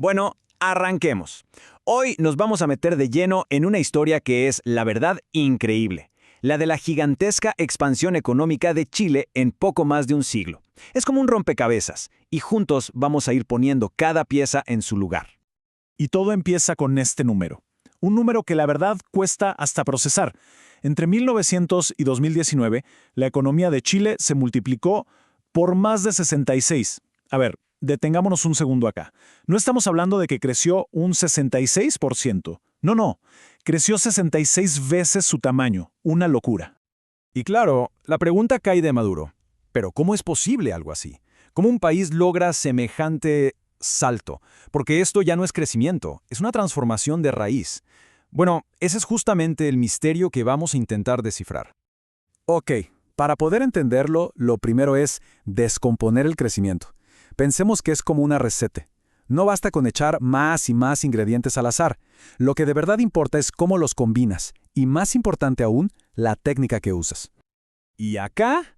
Bueno, arranquemos. Hoy nos vamos a meter de lleno en una historia que es, la verdad, increíble. La de la gigantesca expansión económica de Chile en poco más de un siglo. Es como un rompecabezas, y juntos vamos a ir poniendo cada pieza en su lugar. Y todo empieza con este número. Un número que la verdad cuesta hasta procesar. Entre 1900 y 2019, la economía de Chile se multiplicó por más de 66. A ver, detengámonos un segundo acá. No estamos hablando de que creció un 66%. No. Creció 66 veces su tamaño. Una locura. Y claro, la pregunta cae de Maduro. ¿Pero cómo es posible algo así? ¿Cómo un país logra semejante salto? Porque esto ya no es crecimiento, es una transformación de raíz. Bueno, ese es justamente el misterio que vamos a intentar descifrar. Ok, para poder entenderlo, lo primero es descomponer el crecimiento. Pensemos que es como una receta. No basta con echar más y más ingredientes al azar. Lo que de verdad importa es cómo los combinas, y más importante aún, la técnica que usas. Y acá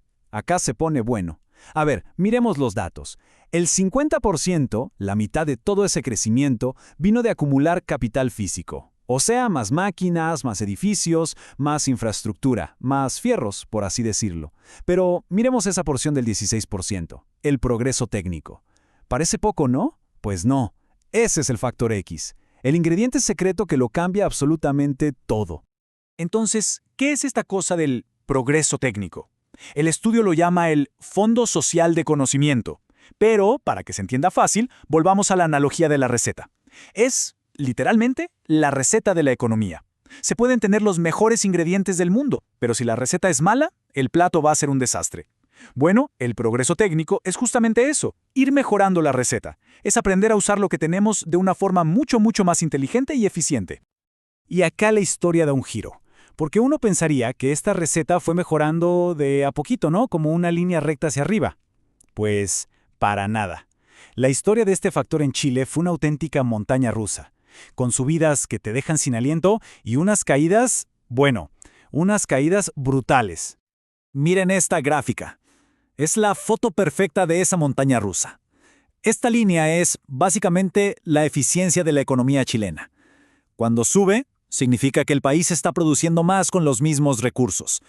se pone bueno. A ver, miremos los datos. El 50%, la mitad de todo ese crecimiento, vino de acumular capital físico. O sea, más máquinas, más edificios, más infraestructura, más fierros, por así decirlo. Pero miremos esa porción del 16%, el progreso técnico. Parece poco, ¿no? Pues no. Ese es el factor X, el ingrediente secreto que lo cambia absolutamente todo. Entonces, ¿qué es esta cosa del progreso técnico? El estudio lo llama el Fondo Social de Conocimiento. Pero, para que se entienda fácil, volvamos a la analogía de la receta. Es, literalmente, la receta de la economía. Se pueden tener los mejores ingredientes del mundo, pero si la receta es mala, el plato va a ser un desastre. Bueno, el progreso técnico es justamente eso, ir mejorando la receta. Es aprender a usar lo que tenemos de una forma mucho más inteligente y eficiente. Y acá la historia da un giro. Porque uno pensaría que esta receta fue mejorando de a poquito, ¿no? Como una línea recta hacia arriba. Pues, para nada. La historia de este factor en Chile fue una auténtica montaña rusa, con subidas que te dejan sin aliento y unas caídas, bueno, unas caídas brutales. Miren esta gráfica. Es la foto perfecta de esa montaña rusa. Esta línea es, básicamente, la eficiencia de la economía chilena. Cuando sube, significa que el país está produciendo más con los mismos recursos.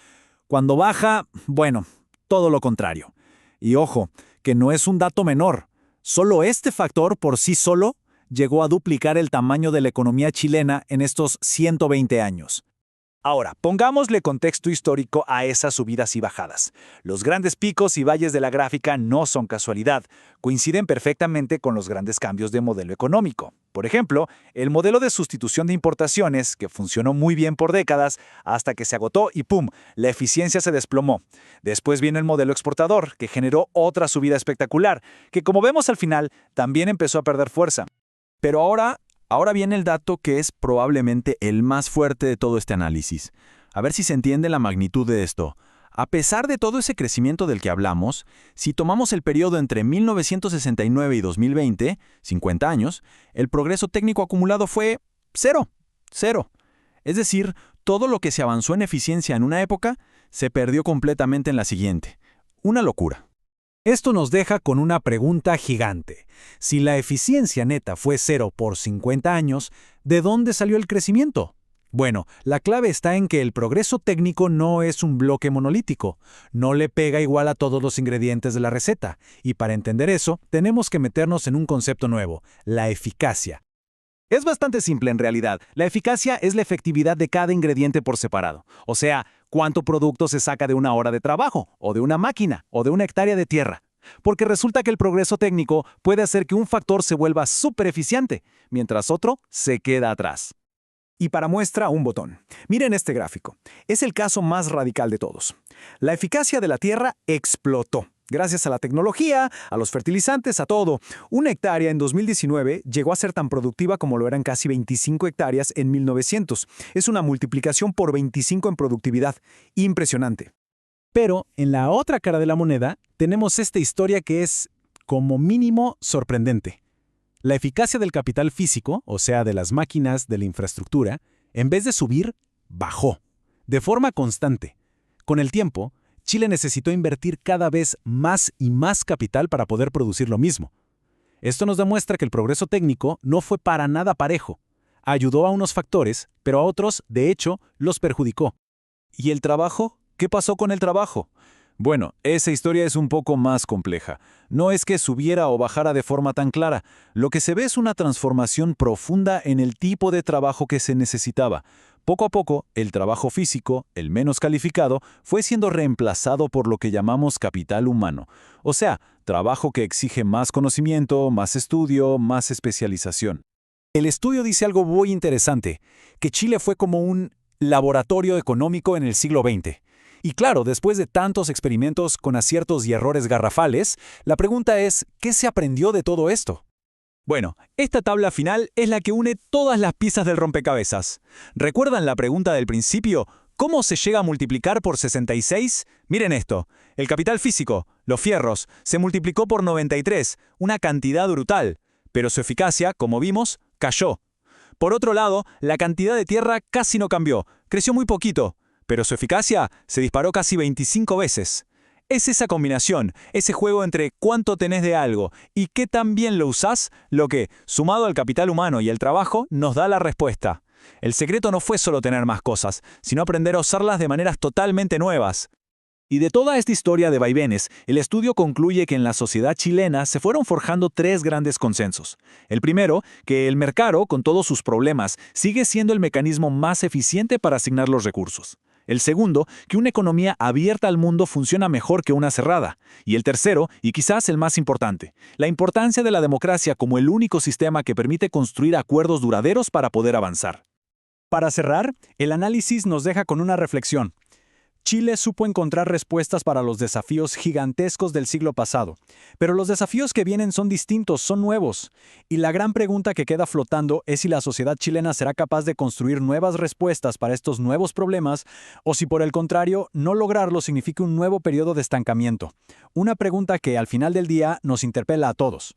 Cuando baja, bueno, todo lo contrario. Y ojo, que no es un dato menor. Solo este factor por sí solo llegó a duplicar el tamaño de la economía chilena en estos 120 años. Ahora, pongámosle contexto histórico a esas subidas y bajadas. Los grandes picos y valles de la gráfica no son casualidad, coinciden perfectamente con los grandes cambios de modelo económico. Por ejemplo, el modelo de sustitución de importaciones, que funcionó muy bien por décadas, hasta que se agotó y ¡pum!, la eficiencia se desplomó. Después vino el modelo exportador, que generó otra subida espectacular, que como vemos al final, también empezó a perder fuerza. Pero ahora viene el dato que es probablemente el más fuerte de todo este análisis. A ver si se entiende la magnitud de esto. A pesar de todo ese crecimiento del que hablamos, si tomamos el periodo entre 1969 y 2020, 50 años, el progreso técnico acumulado fue cero. Es decir, todo lo que se avanzó en eficiencia en una época, se perdió completamente en la siguiente. Una locura. Esto nos deja con una pregunta gigante. Si la eficiencia neta fue cero por 50 años, ¿de dónde salió el crecimiento? Bueno, la clave está en que el progreso técnico no es un bloque monolítico. No le pega igual a todos los ingredientes de la receta. Y para entender eso, tenemos que meternos en un concepto nuevo, la eficacia. Es bastante simple en realidad. La eficacia es la efectividad de cada ingrediente por separado. O sea, cuánto producto se saca de una hora de trabajo, o de una máquina, o de una hectárea de tierra. Porque resulta que el progreso técnico puede hacer que un factor se vuelva súper eficiente, mientras otro se queda atrás. Y para muestra, un botón. Miren este gráfico. Es el caso más radical de todos. La eficacia de la tierra explotó. Gracias a la tecnología, a los fertilizantes, a todo. Una hectárea en 2019 llegó a ser tan productiva como lo eran casi 25 hectáreas en 1900. Es una multiplicación por 25 en productividad. Impresionante. Pero en la otra cara de la moneda tenemos esta historia que es, como mínimo, sorprendente. La eficacia del capital físico, o sea, de las máquinas, de la infraestructura, en vez de subir, bajó. De forma constante. Con el tiempo, Chile necesitó invertir cada vez más y más capital para poder producir lo mismo. Esto nos demuestra que el progreso técnico no fue para nada parejo. Ayudó a unos factores, pero a otros, de hecho, los perjudicó. ¿Y el trabajo? ¿Qué pasó con el trabajo? Bueno, esa historia es un poco más compleja. No es que subiera o bajara de forma tan clara. Lo que se ve es una transformación profunda en el tipo de trabajo que se necesitaba. Poco a poco, el trabajo físico, el menos calificado, fue siendo reemplazado por lo que llamamos capital humano. O sea, trabajo que exige más conocimiento, más estudio, más especialización. El estudio dice algo muy interesante, que Chile fue como un laboratorio económico en el siglo XX. Y claro, después de tantos experimentos con aciertos y errores garrafales, la pregunta es, ¿qué se aprendió de todo esto? Bueno, esta tabla final es la que une todas las piezas del rompecabezas. ¿Recuerdan la pregunta del principio? ¿Cómo se llega a multiplicar por 66? Miren esto. El capital físico, los fierros, se multiplicó por 93, una cantidad brutal. Pero su eficacia, como vimos, cayó. Por otro lado, la cantidad de tierra casi no cambió, creció muy poquito. Pero su eficacia se disparó casi 25 veces. Es esa combinación, ese juego entre cuánto tenés de algo y qué tan bien lo usás, lo que, sumado al capital humano y el trabajo, nos da la respuesta. El secreto no fue solo tener más cosas, sino aprender a usarlas de maneras totalmente nuevas. Y de toda esta historia de vaivenes, el estudio concluye que en la sociedad chilena se fueron forjando tres grandes consensos. El primero, que el mercado, con todos sus problemas, sigue siendo el mecanismo más eficiente para asignar los recursos. El segundo, que una economía abierta al mundo funciona mejor que una cerrada. Y el tercero, y quizás el más importante, la importancia de la democracia como el único sistema que permite construir acuerdos duraderos para poder avanzar. Para cerrar, el análisis nos deja con una reflexión. Chile supo encontrar respuestas para los desafíos gigantescos del siglo pasado, pero los desafíos que vienen son distintos, son nuevos. Y la gran pregunta que queda flotando es si la sociedad chilena será capaz de construir nuevas respuestas para estos nuevos problemas, o si por el contrario, no lograrlo significa un nuevo periodo de estancamiento. Una pregunta que al final del día nos interpela a todos.